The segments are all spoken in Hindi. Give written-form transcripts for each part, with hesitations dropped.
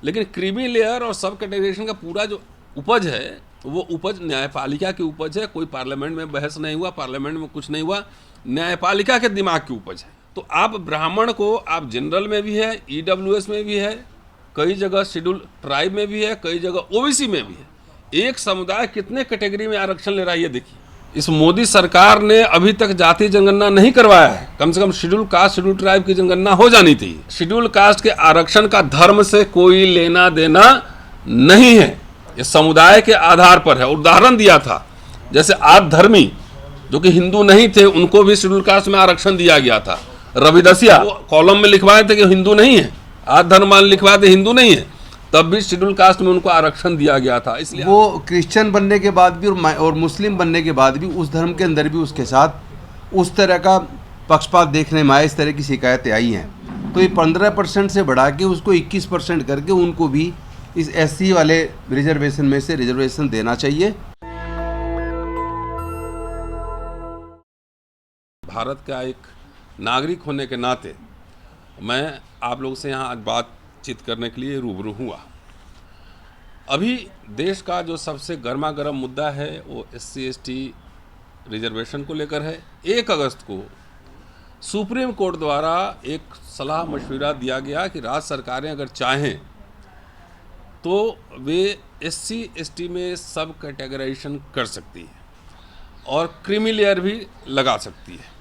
लेकिन क्रीमी लेयर और सब कैटेगराइजेशन का पूरा जो उपज है वो उपज न्यायपालिका की उपज है। कोई पार्लियामेंट में बहस नहीं हुआ, पार्लियामेंट में कुछ नहीं हुआ, न्यायपालिका के दिमाग की उपज है। तो आप ब्राह्मण को आप जनरल में भी है, ईडब्ल्यूएस में भी है, कई जगह शेड्यूल ट्राइब में भी है, कई जगह ओबीसी में भी है। एक समुदाय कितने कैटेगरी में आरक्षण ले रहा है ये देखिए। इस मोदी सरकार ने अभी तक जाति जनगणना नहीं करवाया है। कम से कम शेड्यूल कास्ट शेड्यूल ट्राइब की जनगणना हो जानी थी। शेड्यूल कास्ट के आरक्षण का धर्म से कोई लेना देना नहीं है, ये समुदाय के आधार पर है। उदाहरण दिया था, जैसे आद धर्मी जो कि हिंदू नहीं थे उनको भी शेड्यूल कास्ट में आरक्षण दिया गया था। रविदसिया कॉलम में लिखवाए थे कि हिंदू नहीं है, आद धर्म लिखवाए थे हिंदू नहीं है, तब भी शेड्यूल कास्ट में उनको आरक्षण दिया गया था। इसलिए वो क्रिश्चियन बनने के बाद भी और मुस्लिम बनने के बाद भी उस धर्म के अंदर भी उसके साथ उस तरह का पक्षपात देखने में आया, इस तरह की शिकायतें आई हैं। तो ये 15% से बढ़ा के उसको 21% करके उनको भी इस एससी वाले रिजर्वेशन में से रिजर्वेशन देना चाहिए। भारत का एक नागरिक होने के नाते मैं आप लोगों से यहाँ आज बातचीत करने के लिए रूबरू हुआ। अभी देश का जो सबसे गर्मा गर्म मुद्दा है वो SC ST रिजर्वेशन को लेकर है। 1 अगस्त को सुप्रीम कोर्ट द्वारा एक सलाह मशविरा दिया गया कि राज्य सरकारें अगर चाहें तो वे SC ST में सब कैटेगराइजेशन कर सकती है और क्रीमी लेयर भी लगा सकती है।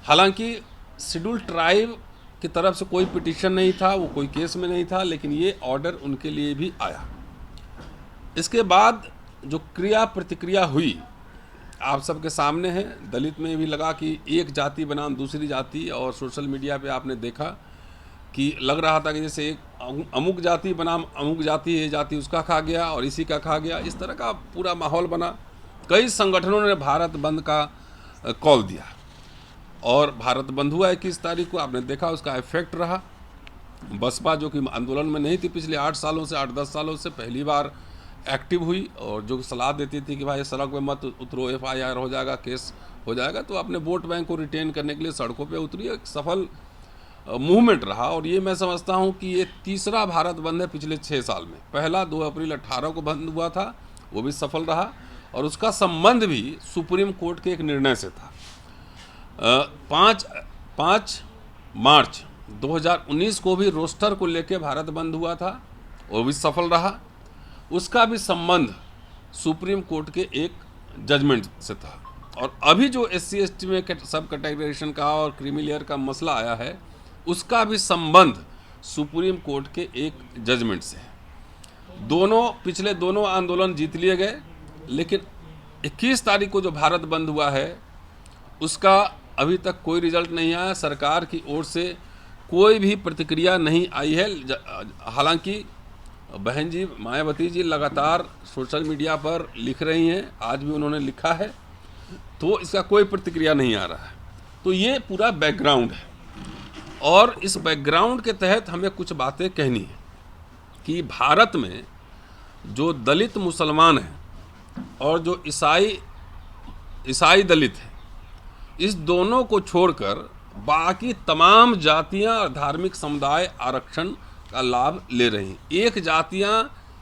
हालांकि शेड्यूल ट्राइब की तरफ से कोई पिटीशन नहीं था, वो कोई केस में नहीं था, लेकिन ये ऑर्डर उनके लिए भी आया। इसके बाद जो क्रिया प्रतिक्रिया हुई आप सबके सामने है। दलित में भी लगा कि एक जाति बनाम दूसरी जाति, और सोशल मीडिया पे आपने देखा कि लग रहा था कि जैसे एक अमुक जाति बनाम अमुक जाति, ये जाति उसका खा गया और इसी का खा गया, इस तरह का पूरा माहौल बना। कई संगठनों ने भारत बंद का कॉल दिया और भारत बंद हुआ 21 तारीख को। आपने देखा उसका इफेक्ट रहा। बसपा जो कि आंदोलन में नहीं थी पिछले 8 सालों से, 8-10 सालों से, पहली बार एक्टिव हुई और जो सलाह देती थी कि भाई सड़क पे मत उतरो, FIR हो जाएगा, केस हो जाएगा, तो अपने वोट बैंक को रिटेन करने के लिए सड़कों पे उतरी। एक सफल मूवमेंट रहा और ये मैं समझता हूँ कि ये तीसरा भारत बंद है पिछले 6 साल में। पहला 2 अप्रैल 18 को बंद हुआ था, वो भी सफल रहा और उसका संबंध भी सुप्रीम कोर्ट के एक निर्णय से था। 5 मार्च 2019 को भी रोस्टर को लेकर भारत बंद हुआ था, वो भी सफल रहा। उसका भी संबंध सुप्रीम कोर्ट के एक जजमेंट से था। और अभी जो SC ST में सब कैटेगराइजेशन का और क्रीमी लेयर का मसला आया है, उसका भी संबंध सुप्रीम कोर्ट के एक जजमेंट से है। पिछले दोनों आंदोलन जीत लिए गए, लेकिन 21 तारीख को जो भारत बंद हुआ है उसका अभी तक कोई रिजल्ट नहीं आया। सरकार की ओर से कोई भी प्रतिक्रिया नहीं आई है। हालांकि बहन जी मायावती जी लगातार सोशल मीडिया पर लिख रही हैं, आज भी उन्होंने लिखा है, तो इसका कोई प्रतिक्रिया नहीं आ रहा है। तो ये पूरा बैकग्राउंड है और इस बैकग्राउंड के तहत हमें कुछ बातें कहनी है कि भारत में जो दलित मुसलमान हैं और जो ईसाई दलित हैं, इस दोनों को छोड़कर बाकी तमाम जातियां और धार्मिक समुदाय आरक्षण का लाभ ले रही हैं।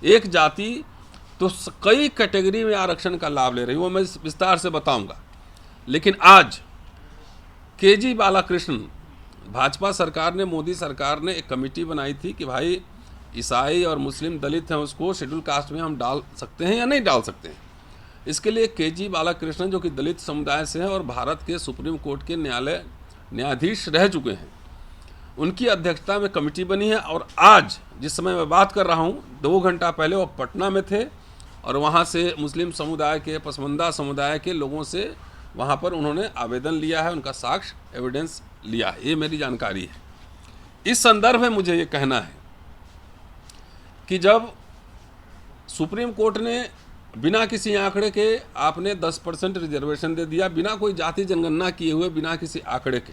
एक जाति तो कई कैटेगरी में आरक्षण का लाभ ले रही है, वो मैं विस्तार से बताऊंगा। लेकिन आज KG बालाकृष्णन, भाजपा सरकार ने, मोदी सरकार ने एक कमेटी बनाई थी कि भाई ईसाई और मुस्लिम दलित हैं उसको शेड्यूल कास्ट में हम डाल सकते हैं या नहीं डाल सकते हैं। इसके लिए KG बालाकृष्णन जो कि दलित समुदाय से हैं और भारत के सुप्रीम कोर्ट के न्यायाधीश रह चुके हैं, उनकी अध्यक्षता में कमेटी बनी है। और आज जिस समय मैं बात कर रहा हूँ 2 घंटा पहले वो पटना में थे और वहाँ से मुस्लिम समुदाय के, पसमानदा समुदाय के लोगों से वहाँ पर उन्होंने आवेदन लिया है, उनका साक्ष्य एविडेंस लिया है, ये मेरी जानकारी है। इस संदर्भ में मुझे ये कहना है कि जब सुप्रीम कोर्ट ने बिना किसी आंकड़े के आपने 10% रिजर्वेशन दे दिया, बिना कोई जाति जनगणना किए हुए, बिना किसी आंकड़े के,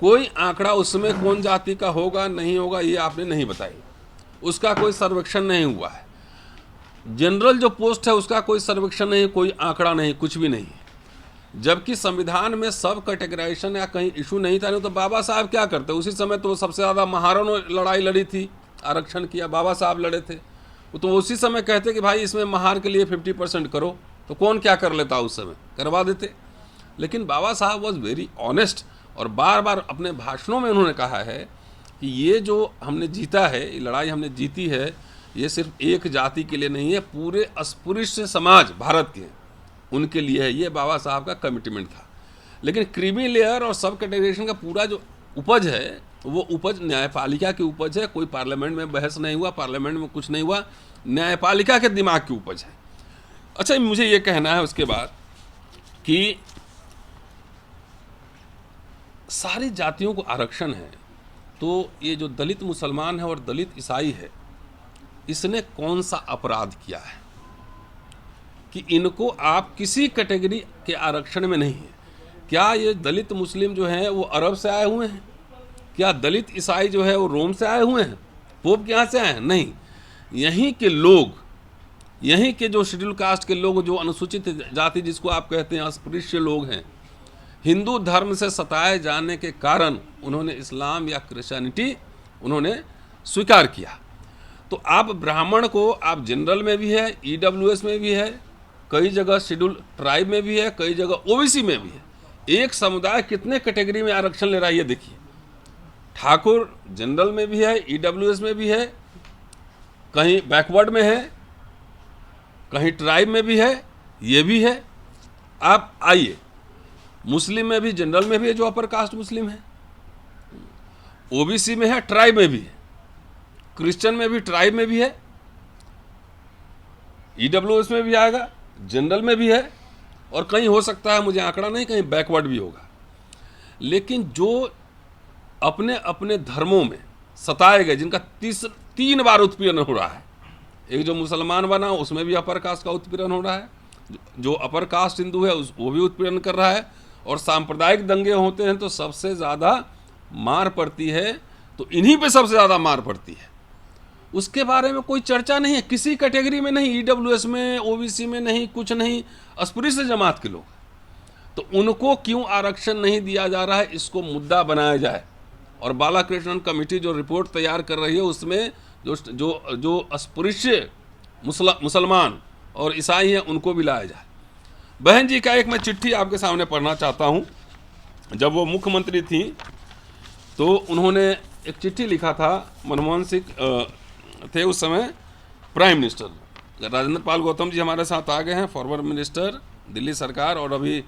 कोई आंकड़ा उसमें कौन जाति का होगा नहीं होगा ये आपने नहीं बताई, उसका कोई सर्वेक्षण नहीं हुआ है। जनरल जो पोस्ट है उसका कोई सर्वेक्षण नहीं, कोई आंकड़ा नहीं, कुछ भी नहीं। जबकि संविधान में सब कैटेगराइजेशन या कहीं इशू नहीं था, नहीं तो बाबा साहब क्या करते, उसी समय तो सबसे ज़्यादा महारों ने लड़ाई लड़ी थी आरक्षण किया, बाबा साहब लड़े थे। वो तो उसी समय कहते कि भाई इसमें महार के लिए 50% करो, तो कौन क्या कर लेता, उस समय करवा देते। लेकिन बाबा साहब वॉज वेरी ऑनेस्ट, और बार बार अपने भाषणों में उन्होंने कहा है कि ये जो हमने जीता है, ये लड़ाई हमने जीती है, ये सिर्फ एक जाति के लिए नहीं है, पूरे अस्पृश्य समाज भारत के उनके लिए है। ये बाबा साहब का कमिटमेंट था। लेकिन क्रीमी लेयर और सब कैटेगराइजेशन का पूरा जो उपज है, वो उपज न्यायपालिका की उपज है। कोई पार्लियामेंट में बहस नहीं हुआ, पार्लियामेंट में कुछ नहीं हुआ, न्यायपालिका के दिमाग की उपज है। अच्छा, मुझे ये कहना है उसके बाद कि सारी जातियों को आरक्षण है, तो ये जो दलित मुसलमान है और दलित ईसाई है, इसने कौन सा अपराध किया है कि इनको आप किसी कैटेगरी के आरक्षण में नहीं है? क्या ये दलित मुस्लिम जो हैं वो अरब से आए हुए हैं? क्या दलित ईसाई जो है वो रोम से आए हुए हैं? पोप के यहाँ से आए हैं? नहीं, यहीं के लोग, यहीं के जो शेड्यूल कास्ट के लोग, जो अनुसूचित जाति जिसको आप कहते हैं, अस्पृश्य लोग हैं, हिंदू धर्म से सताए जाने के कारण उन्होंने इस्लाम या क्रिश्चियनिटी उन्होंने स्वीकार किया। तो आप ब्राह्मण को, आप जनरल में भी है, ईडब्ल्यूएस में भी है, कई जगह शेड्यूल ट्राइब में भी है, कई जगह ओबीसी में भी है। एक समुदाय कितने कैटेगरी में आरक्षण ले रहा है ये देखिए। ठाकुर जनरल में भी है, ईडब्ल्यूएस में भी है, कहीं बैकवर्ड में है, कहीं ट्राइब में भी है, ये भी है। आप आइए, मुस्लिम में भी, जनरल में भी है जो अपर कास्ट मुस्लिम है, ओबीसी में है, ट्राइब में भी है, क्रिश्चियन में भी, ट्राइब में भी है, ईडब्ल्यूएस में भी आएगा, जनरल में भी है, और कहीं हो सकता है, मुझे आंकड़ा नहीं, कहीं बैकवर्ड भी होगा। लेकिन जो अपने अपने धर्मों में सताए गए, जिनका 3 बार उत्पीड़न हो रहा है, एक जो मुसलमान बना उसमें भी अपर कास्ट का उत्पीड़न हो रहा है, जो अपर कास्ट हिंदू है वो भी उत्पीड़न कर रहा है, और सांप्रदायिक दंगे होते हैं तो सबसे ज़्यादा मार पड़ती है, तो इन्हीं पे सबसे ज़्यादा मार पड़ती है। उसके बारे में कोई चर्चा नहीं है, किसी कैटेगरी में नहीं, ईडब्ल्यूएस में, ओबीसी में नहीं, कुछ नहीं, अस्पृश्य जमात के लोग। तो उनको क्यों आरक्षण नहीं दिया जा रहा है, इसको मुद्दा बनाया जाए। और बालाकृष्णन कमेटी जो रिपोर्ट तैयार कर रही है, उसमें जो अस्पृश्य मुसलमान और ईसाई हैं उनको भी लाया जाए। बहन जी का एक मैं चिट्ठी आपके सामने पढ़ना चाहता हूँ। जब वो मुख्यमंत्री थी तो उन्होंने एक चिट्ठी लिखा था, मनमोहन सिंह थे उस समय प्राइम मिनिस्टर। राजेंद्र पाल गौतम जी हमारे साथ आ गए हैं, फॉर्मर मिनिस्टर दिल्ली सरकार, और अभी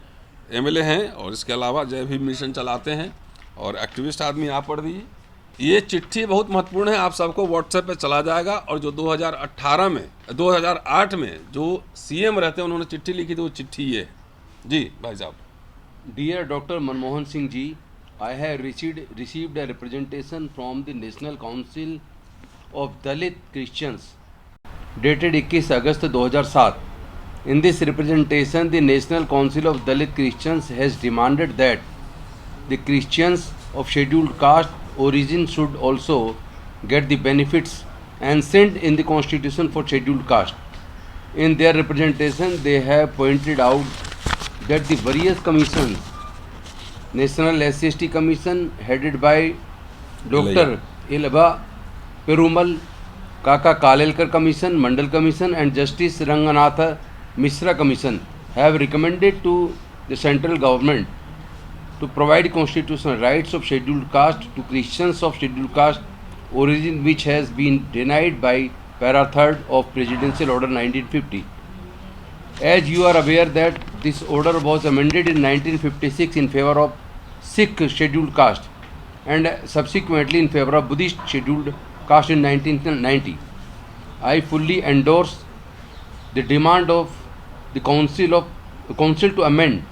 एमएलए हैं, और इसके अलावा जय भीम मिशन चलाते हैं और एक्टिविस्ट आदमी। आप पढ़ दीजिए, ये चिट्ठी बहुत महत्वपूर्ण है, आप सबको व्हाट्सएप पे चला जाएगा। और जो 2008 में जो सीएम रहते हैं उन्होंने चिट्ठी लिखी थी, वो चिट्ठी ये है जी भाई साहब। Dear Dr. Manmohan Singh ji, I have received a representation from the National Council of Dalit Christians dated 21 August 2007. In this representation, the National Council of Dalit Christians has demanded that the Christians of scheduled caste origin should also get the benefits ancient in the constitution for scheduled caste. In their representation, they have pointed out that the various commissions, National SC/ST Commission headed by Dr. Ilaba Perumal, Kaka Kalelkar Commission, Mandal Commission and Justice Ranganatha Mishra Commission have recommended to the central government to provide constitutional rights of scheduled caste to Christians of scheduled caste origin, which has been denied by para 3rd of Presidential Order 1950. As you are aware that this order was amended in 1956 in favor of Sikh scheduled caste and subsequently in favor of Buddhist scheduled caste in 1990. I fully endorse the demand of the council to amend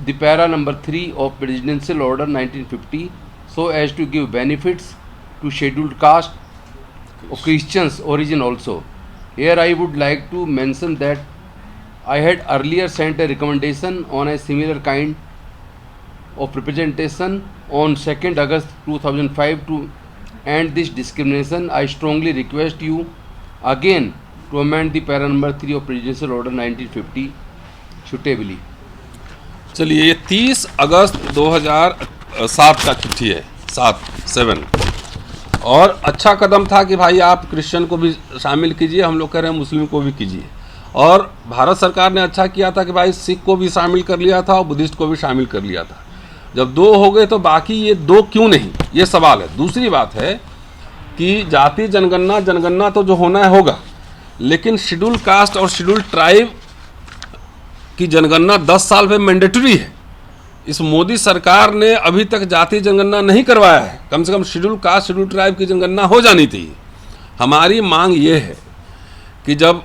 the para number 3 of Presidential Order 1950 so as to give benefits to scheduled caste of Christians origin also. Here I would like to mention that I had earlier sent a recommendation on a similar kind of representation on 2nd August 2005 to end this discrimination. I strongly request you again to amend the para number 3 of Presidential Order 1950 suitably. चलिए, ये 30 अगस्त 2007 का चिट्ठी है, 7 और अच्छा कदम था कि भाई आप क्रिश्चियन को भी शामिल कीजिए, हम लोग कह रहे हैं मुस्लिम को भी कीजिए। और भारत सरकार ने अच्छा किया था कि भाई सिख को भी शामिल कर लिया था और बुद्धिस्ट को भी शामिल कर लिया था। जब 2 हो गए तो बाकी ये 2 क्यों नहीं, ये सवाल है। दूसरी बात है कि जाति जनगणना तो जो होना है होगा, लेकिन शेड्यूल कास्ट और शेड्यूल ट्राइब की जनगणना 10 साल में मैंडेटरी है। इस मोदी सरकार ने अभी तक जाति जनगणना नहीं करवाया है। कम से कम शेड्यूल कास्ट शेड्यूल ट्राइब की जनगणना हो जानी थी। हमारी मांग ये है कि जब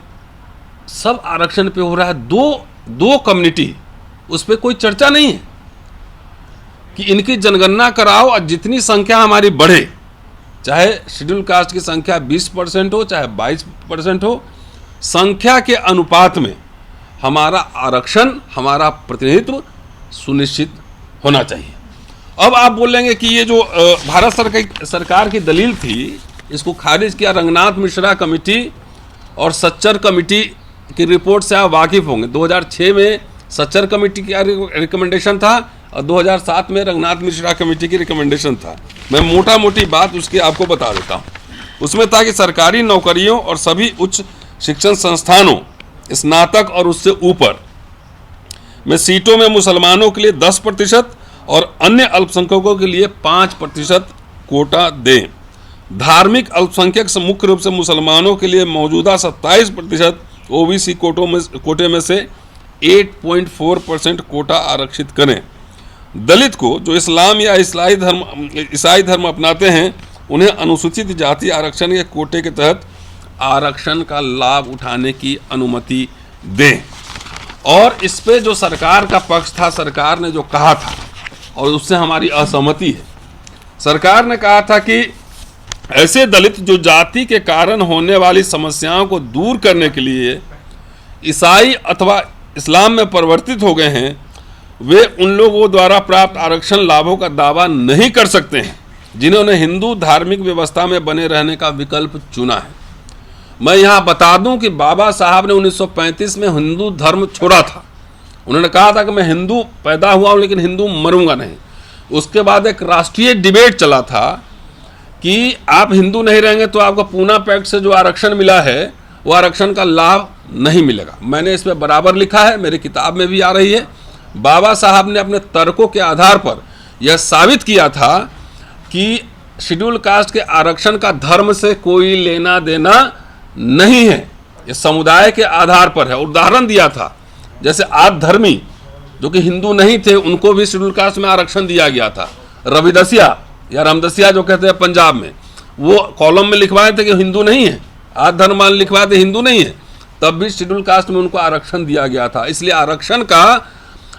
सब आरक्षण पे हो रहा है, दो कम्युनिटी, उस पर कोई चर्चा नहीं है कि इनकी जनगणना कराओ और जितनी संख्या हमारी बढ़े, चाहे शेड्यूल कास्ट की संख्या 20% हो चाहे 22% हो, संख्या के अनुपात में हमारा आरक्षण, हमारा प्रतिनिधित्व सुनिश्चित होना चाहिए। अब आप बोलेंगे कि ये जो भारत सरकार की दलील थी, इसको खारिज किया रंगनाथ मिश्रा कमेटी और सच्चर कमेटी की रिपोर्ट से आप वाकिफ़ होंगे। 2006 में सच्चर कमेटी का रिकमेंडेशन था और 2007 में रंगनाथ मिश्रा कमेटी की रिकमेंडेशन था। मैं मोटा मोटी बात उसकी आपको बता देता हूँ। उसमें था कि सरकारी नौकरियों और सभी उच्च शिक्षण संस्थानों, स्नातक और उससे ऊपर में सीटों में मुसलमानों के लिए 10% और अन्य अल्पसंख्यकों के लिए 5% कोटा दें। धार्मिक अल्पसंख्यक मुख्य रूप से मुसलमानों के लिए मौजूदा 27% ओबीसी कोटे में से 8.4% कोटा आरक्षित करें। दलित को, जो इस्लाम या ईसाई धर्म अपनाते हैं, उन्हें अनुसूचित जाति आरक्षण या कोटे के तहत आरक्षण का लाभ उठाने की अनुमति दें। और इस पे जो सरकार का पक्ष था, सरकार ने जो कहा था और उससे हमारी असहमति है। सरकार ने कहा था कि ऐसे दलित जो जाति के कारण होने वाली समस्याओं को दूर करने के लिए ईसाई अथवा इस्लाम में परिवर्तित हो गए हैं, वे उन लोगों द्वारा प्राप्त आरक्षण लाभों का दावा नहीं कर सकते हैं जिन्होंने हिंदू धार्मिक व्यवस्था में बने रहने का विकल्प चुना है। मैं यहाँ बता दूं कि बाबा साहब ने 1935 में हिंदू धर्म छोड़ा था। उन्होंने कहा था कि मैं हिंदू पैदा हुआ हूँ लेकिन हिंदू मरूंगा नहीं। उसके बाद एक राष्ट्रीय डिबेट चला था कि आप हिंदू नहीं रहेंगे तो आपको पूना पैक्ट से जो आरक्षण मिला है वो आरक्षण का लाभ नहीं मिलेगा। मैंने इस पर बराबर लिखा है, मेरी किताब में भी आ रही है। बाबा साहब ने अपने तर्कों के आधार पर यह साबित किया था कि शेड्यूल कास्ट के आरक्षण का धर्म से कोई लेना देना नहीं है, ये समुदाय के आधार पर है। उदाहरण दिया था, जैसे आद धर्मी जो कि हिंदू नहीं थे, उनको भी शेड्यूल कास्ट में आरक्षण दिया गया था। रविदसिया या रामदसिया जो कहते हैं पंजाब में, वो कॉलम में लिखवाए थे कि हिंदू नहीं है, आद धर्म लिखवाए थे हिंदू नहीं है, तब भी शेड्यूल कास्ट में उनको आरक्षण दिया गया था। इसलिए आरक्षण का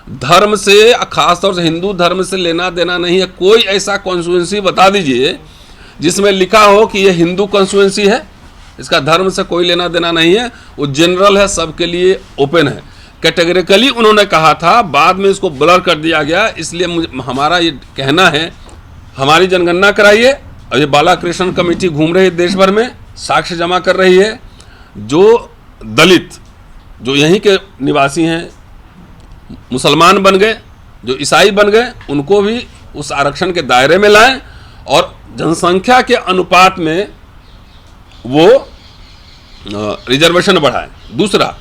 धर्म से, खासतौर से हिंदू धर्म से लेना देना नहीं है। कोई ऐसा कॉन्स्टिट्यूएंसी बता दीजिए जिसमें लिखा हो कि ये हिंदू कॉन्स्टिट्यूएंसी है, इसका धर्म से कोई लेना देना नहीं है, वो जनरल है, सबके लिए ओपन है। कैटेगरिकली उन्होंने कहा था, बाद में इसको ब्लर कर दिया गया। इसलिए हमारा ये कहना है, हमारी जनगणना कराइए। और ये बालाकृष्ण कमेटी घूम रही है देश भर में, साक्ष्य जमा कर रही है। जो दलित जो यहीं के निवासी हैं, मुसलमान बन गए, जो ईसाई बन गए, उनको भी उस आरक्षण के दायरे में लाएं और जनसंख्या के अनुपात में वो रिजर्वेशन बढ़ाएं। दूसरा,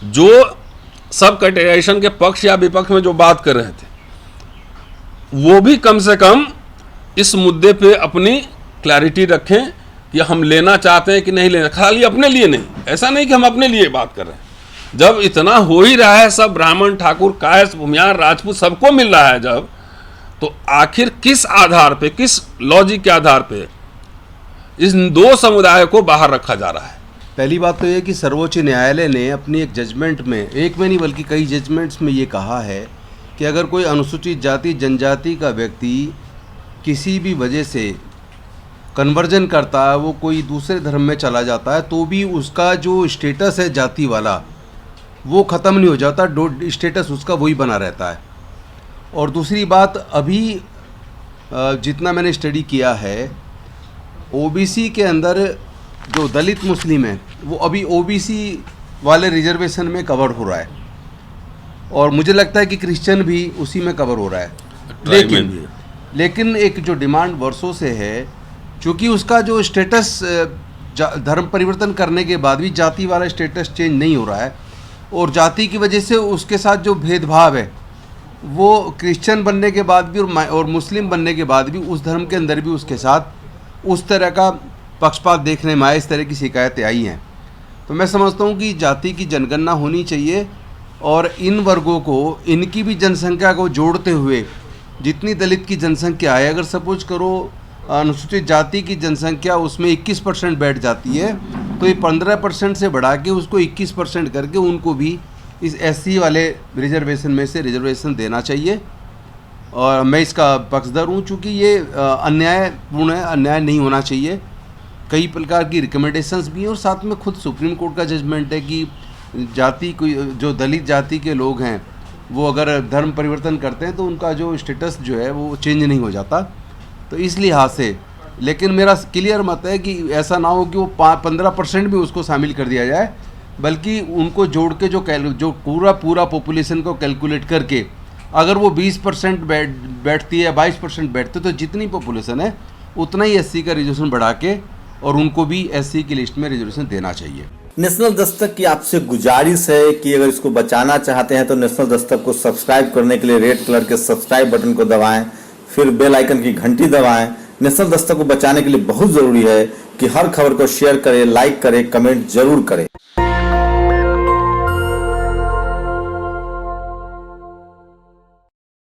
जो सब कैटेगराइजेशन के पक्ष या विपक्ष में जो बात कर रहे थे, वो भी कम से कम इस मुद्दे पे अपनी क्लैरिटी रखें कि हम लेना चाहते हैं कि नहीं लेना। खाली अपने लिए नहीं, ऐसा नहीं कि हम अपने लिए बात कर रहे हैं। जब इतना हो ही रहा है, सब ब्राह्मण, ठाकुर, कायस्थ, भूमियार, राजपूत सबको मिल रहा है जब, तो आखिर किस आधार पे, किस लॉजिक के आधार पे इन दो समुदायों को बाहर रखा जा रहा है? पहली बात तो ये कि सर्वोच्च न्यायालय ने अपनी एक जजमेंट में, एक में नहीं बल्कि कई जजमेंट्स में ये कहा है कि अगर कोई अनुसूचित जाति जनजाति का व्यक्ति किसी भी वजह से कन्वर्जन करता है, वो कोई दूसरे धर्म में चला जाता है, तो भी उसका जो स्टेटस है जाति वाला वो ख़त्म नहीं हो जाता, स्टेटस उसका वही बना रहता है। और दूसरी बात, अभी जितना मैंने स्टडी किया है, ओबीसी के अंदर जो दलित मुस्लिम है वो अभी ओबीसी वाले रिजर्वेशन में कवर हो रहा है, और मुझे लगता है कि क्रिश्चियन भी उसी में कवर हो रहा है। लेकिन एक जो डिमांड वर्षों से है चूँकि उसका जो स्टेटस धर्म परिवर्तन करने के बाद भी जाति वाला स्टेटस चेंज नहीं हो रहा है, और जाति की वजह से उसके साथ जो भेदभाव है वो क्रिश्चियन बनने के बाद भी और मुस्लिम बनने के बाद भी उस धर्म के अंदर भी उसके साथ उस तरह का पक्षपात देखने में आया, इस तरह की शिकायतें आई हैं। तो मैं समझता हूँ कि जाति की जनगणना होनी चाहिए और इन वर्गों को, इनकी भी जनसंख्या को जोड़ते हुए जितनी दलित की जनसंख्या है, अगर सपोज करो अनुसूचित जाति की जनसंख्या उसमें 21% बैठ जाती है, तो ये 15% से बढ़ा के उसको 21% करके उनको भी इस SC वाले रिजर्वेशन में से रिजर्वेशन देना चाहिए। और मैं इसका पक्षधर हूँ, चूँकि ये अन्यायपूर्ण है, अन्याय नहीं होना चाहिए। कई प्रकार की रिकमेंडेशंस भी हैं और साथ में खुद सुप्रीम कोर्ट का जजमेंट है कि जाति को, जो दलित जाति के लोग हैं वो अगर धर्म परिवर्तन करते हैं तो उनका जो स्टेटस जो है वो चेंज नहीं हो जाता। तो इस लिहाज से, लेकिन मेरा क्लियर मत है कि ऐसा ना हो कि वो 15% भी उसको शामिल कर दिया जाए, बल्कि उनको जोड़ के जो पूरा पॉपुलेशन को कैलकुलेट करके अगर वो 20% बैठती है, 22% बैठते, तो जितनी पॉपुलेशन है उतना ही SC का रिजर्वेशन बढ़ा के और उनको भी SC की लिस्ट में रिजर्वेशन देना चाहिए। नेशनल दस्तक की आपसे गुजारिश है कि अगर इसको बचाना चाहते हैं तो नेशनल दस्तक को सब्सक्राइब करने के लिए रेड कलर के सब्सक्राइब बटन को दबाएं, फिर बेल आइकन की घंटी दबाएं। नेशनल दस्तक को बचाने के लिए बहुत ज़रूरी है कि हर खबर को शेयर करें, लाइक करें, कमेंट जरूर करें।